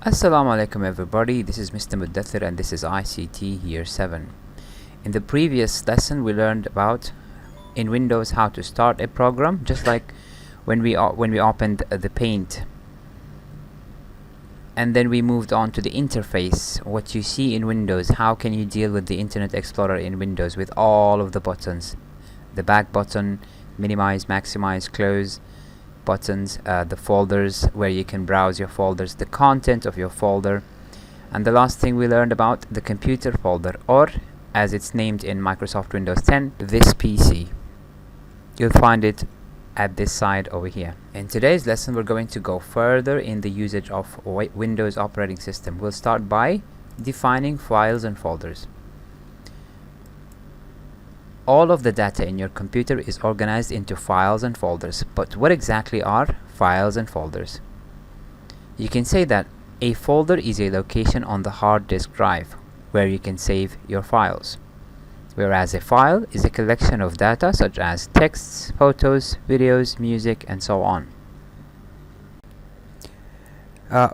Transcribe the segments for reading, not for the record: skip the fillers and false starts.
Assalamu alaikum everybody, this is Mr. Muddathir and this is ICT Year 7. In the previous lesson we learned about in Windows how to start a program, just like when we opened the Paint, and then we moved on to the interface, what you see in Windows. How can you deal with the Internet Explorer in Windows with all of the buttons, the back button, minimize, maximize, close buttons, the folders where you can browse your folders, the content of your folder, and the last thing we learned about the computer folder, or as it's named in Microsoft Windows 10, this PC. You'll find it at this side over here. In today's lesson we're going to go further in the usage of Windows operating system. We'll start by defining files and folders. All of the data in your computer is organized into files and folders, but what exactly are files and folders? You can say that a folder is a location on the hard disk drive where you can save your files, whereas a file is a collection of data such as texts, photos, videos, music, and so on.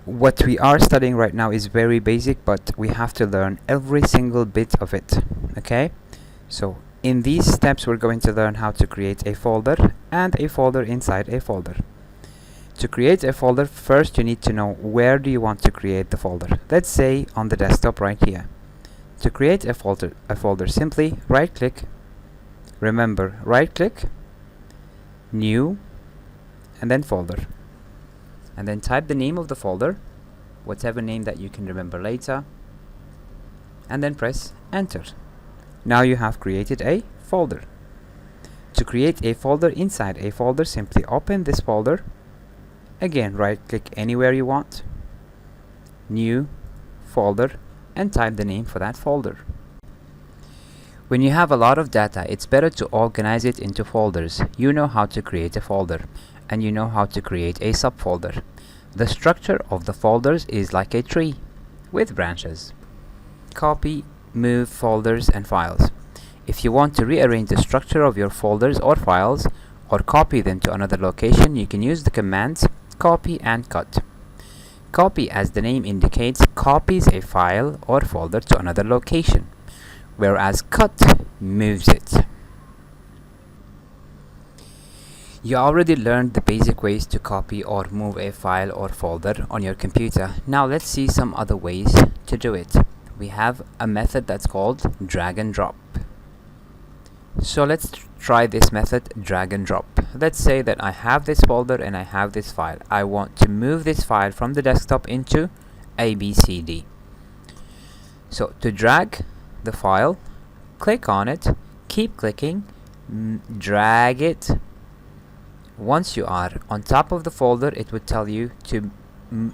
What we are studying right now is very basic, but we have to learn every single bit of it. Okay, so in these steps we're going to learn how to create a folder and a folder inside a folder. To create a folder, first you need to know where do you want to create the folder. Let's say on the desktop right here. To create a folder, simply right click, remember right click, new, and then folder, and then type the name of the folder, whatever name that you can remember later, and then press enter. Now you have created a folder. To create a folder inside a folder, simply open this folder, again right click anywhere you want, new, folder, and type the name for that folder. When you have a lot of data, it's better to organize it into folders. You know how to create a folder, and you know how to create a subfolder. The structure of the folders is like a tree with branches. Copy, move folders and files. If you want to rearrange the structure of your folders or files, or copy them to another location, you can use the commands copy and cut. Copy, as the name indicates, copies a file or folder to another location, whereas cut moves it. You already learned the basic ways to copy or move a file or folder on your computer. Now let's see some other ways to do it. We have a method that's called drag and drop. So let's try this method, drag and drop. Let's say that I have this folder and I have this file. I want to move this file from the desktop into ABCD. So to drag the file, click on it, keep clicking, drag it. Once you are on top of the folder, it would tell you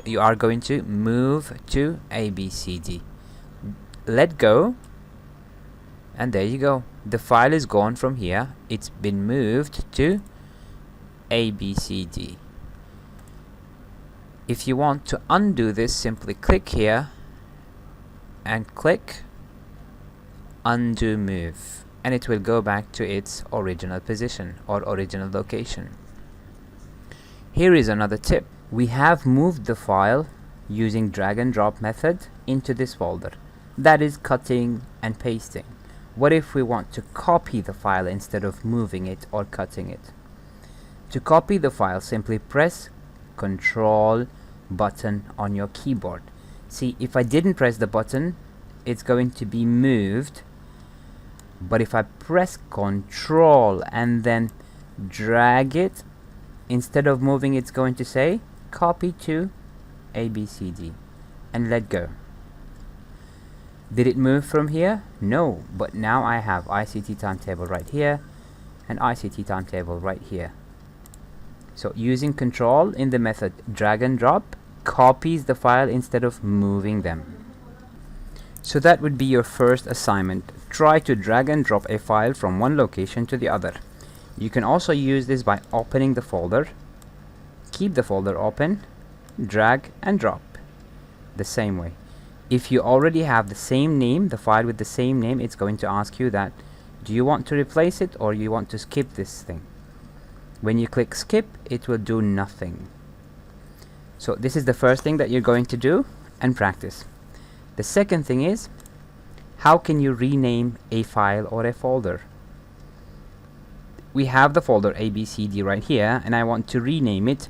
you are going to move to ABCD. Let go, and there you go. The file is gone from here. It's been moved to ABCD. If you want to undo this, simply click here and click undo move, and it will go back to its original position or original location. Here is another tip. We have moved the file using drag and drop method into this folder. That is cutting and pasting. What if we want to copy the file instead of moving it or cutting it? To copy the file, simply press Control button on your keyboard. See, if I didn't press the button, it's going to be moved, but if I press Control and then drag it, instead of moving, it's going to say copy to ABCD, and let go. Did it move from here? No, but now I have ICT timetable right here and ICT timetable right here. So using control in the method drag and drop copies the file instead of moving them. So that would be your first assignment. Try to drag and drop a file from one location to the other. You can also use this by opening the folder, keep the folder open, drag and drop the same way. If you already have the same name, the file with the same name, it's going to ask you that, do you want to replace it or you want to skip this thing? When you click skip, it will do nothing. So this is the first thing that you're going to do. and practice. The second thing is, how can you rename a file or a folder? We have the folder ABCD right here, and I want to rename it.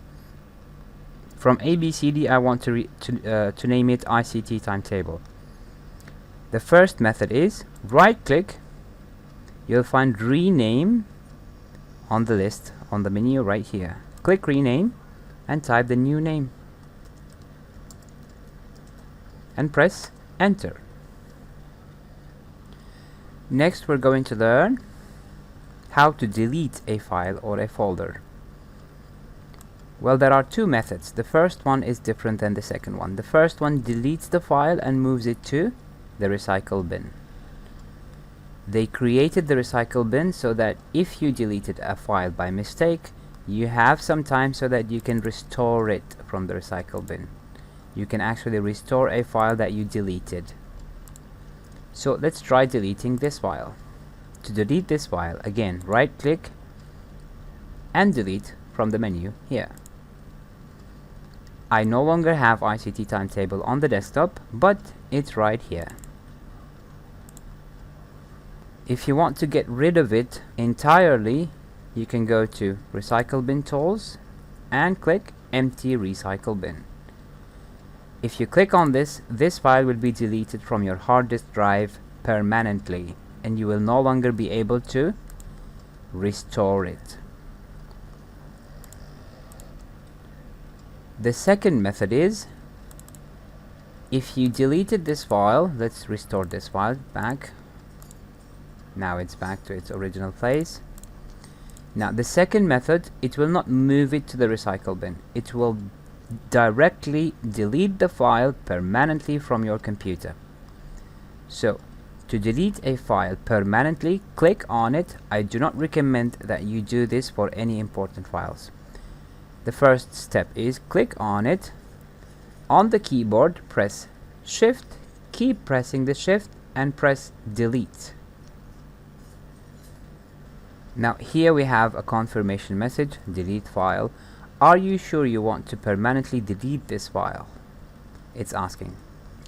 From ABCD, I want to name it ICT timetable. The first method is right click. You'll find rename on the list on the menu right here. Click rename and type the new name and press enter. Next, we're going to learn how to delete a file or a folder. Well, there are two methods. The first one is different than the second one. The first one deletes the file and moves it to the recycle bin. They created the recycle bin so that if you deleted a file by mistake, you have some time so that you can restore it from the recycle bin. You can actually restore a file that you deleted. So let's try deleting this file. To delete this file, again, right click and delete from the menu here. I no longer have ICT timetable on the desktop, but it's right here. If you want to get rid of it entirely, you can go to Recycle Bin Tools and click Empty Recycle Bin. If you click on this, this file will be deleted from your hard disk drive permanently, and you will no longer be able to restore it. The second method is, if you deleted this file, let's restore this file back. Now it's back to its original place. Now the second method, it will not move it to the recycle bin. It will directly delete the file permanently from your computer. So to delete a file permanently, click on it. I do not recommend that you do this for any important files. The first step is click on it. On the keyboard, press Shift, keep pressing the Shift and press Delete. Now here we have a confirmation message, delete file. Are you sure you want to permanently delete this file? It's asking.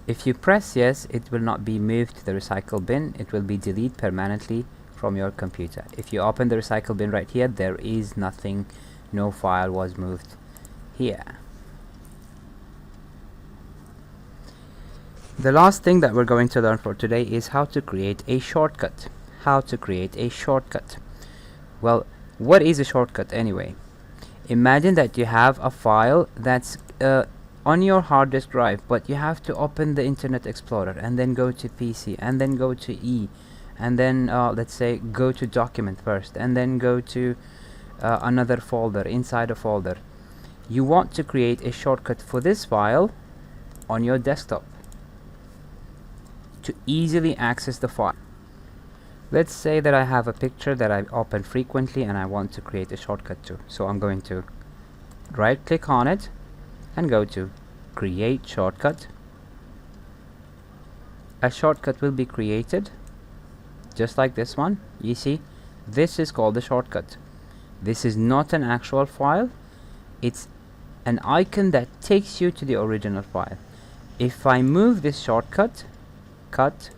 If you press yes, it will not be moved to the recycle bin. It will be deleted permanently from your computer. If you open the recycle bin right here, there is nothing, no file was moved here. The last thing that we're going to learn for today is how to create a shortcut. How to create a shortcut. Well, what is a shortcut anyway? Imagine that you have a file that's on your hard disk drive, but you have to open the Internet Explorer and then go to PC and then go to E and then let's say go to document first and then go to another folder inside a folder. You want to create a shortcut for this file on your desktop to easily access the file. Let's say that I have a picture that I open frequently and I want to create a shortcut to. So I'm going to right click on it and go to Create Shortcut. A shortcut will be created just like this one. You see, this is called a shortcut. This is not an actual file. It's an icon that takes you to the original file. If I move this shortcut, cut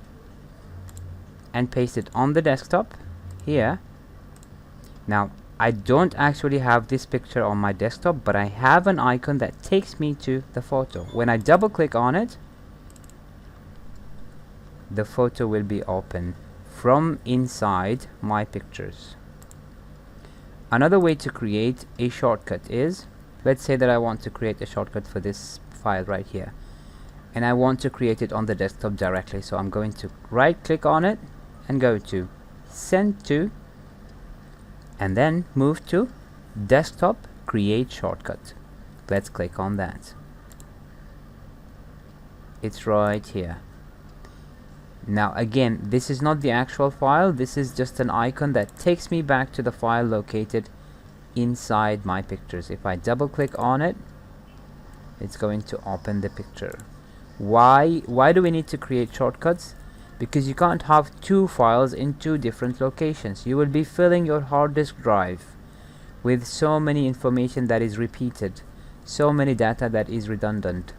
and paste it on the desktop here. Now I don't actually have this picture on my desktop, but I have an icon that takes me to the photo. When I double click on it, the photo will be open from inside my pictures. Another way to create a shortcut is, let's say that I want to create a shortcut for this file right here, and I want to create it on the desktop directly. So I'm going to right click on it and go to Send to, and then move to Desktop Create Shortcut. Let's click on that. It's right here. Now again, this is not the actual file, this is just an icon that takes me back to the file located inside my pictures. If I double click on it, it's going to open the picture. Why do we need to create shortcuts? Because you can't have two files in two different locations. You will be filling your hard disk drive with so many information that is repeated, so many data that is redundant.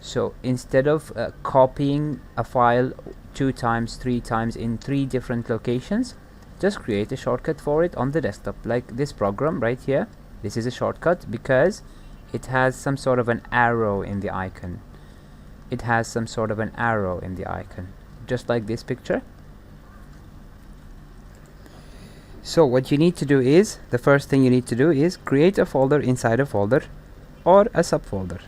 So instead of copying a file 2 times, 3 times in 3 different locations, just create a shortcut for it on the desktop, like this program right here. This is a shortcut because it has some sort of an arrow in the icon. It has some sort of an arrow in the icon, just like this picture. So what you need to do is, the first thing you need to do is create a folder inside a folder or a subfolder.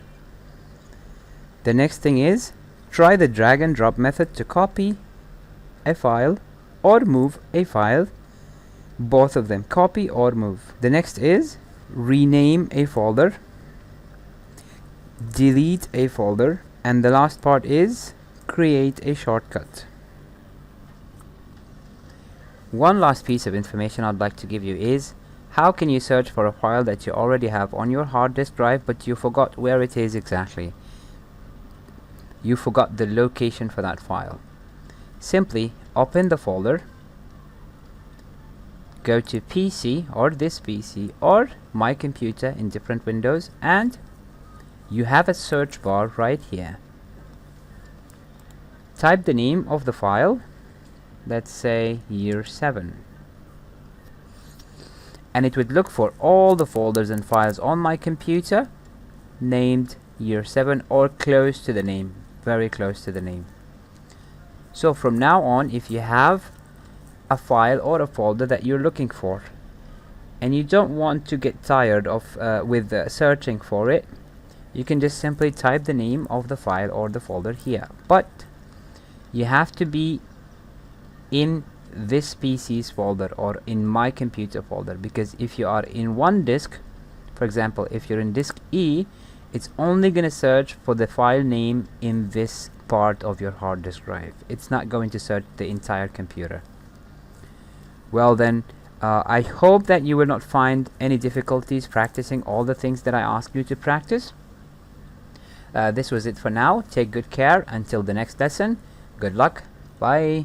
The next thing is, try the drag and drop method to copy a file or move a file. Both of them, copy or move. The next is, rename a folder, delete a folder, and the last part is, create a shortcut. One last piece of information I'd like to give you is, how can you search for a file that you already have on your hard disk drive but you forgot where it is exactly? You forgot the location for that file. Simply open the folder, go to PC or this PC or my computer in different windows, and you have a search bar right here. Type the name of the file, let's say year 7, and it would look for all the folders and files on my computer named year 7 or close to the name, very close to the name. So from now on, if you have a file or a folder that you're looking for and you don't want to get tired of searching for it, you can just simply type the name of the file or the folder here. But you have to be in this PC's folder or in my computer folder, because if you are in one disk, for example if you're in disk E, it's only going to search for the file name in this part of your hard disk drive. It's not going to search the entire computer. Well then, I hope that you will not find any difficulties practicing all the things that I asked you to practice. This was it for now. Take good care until the next lesson. Good luck. Bye.